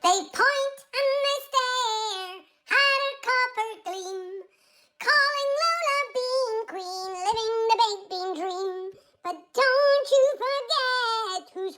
They point and they stare at her copper gleam, calling Lola Bean Queen, living the baked bean dream. But don't you forget who's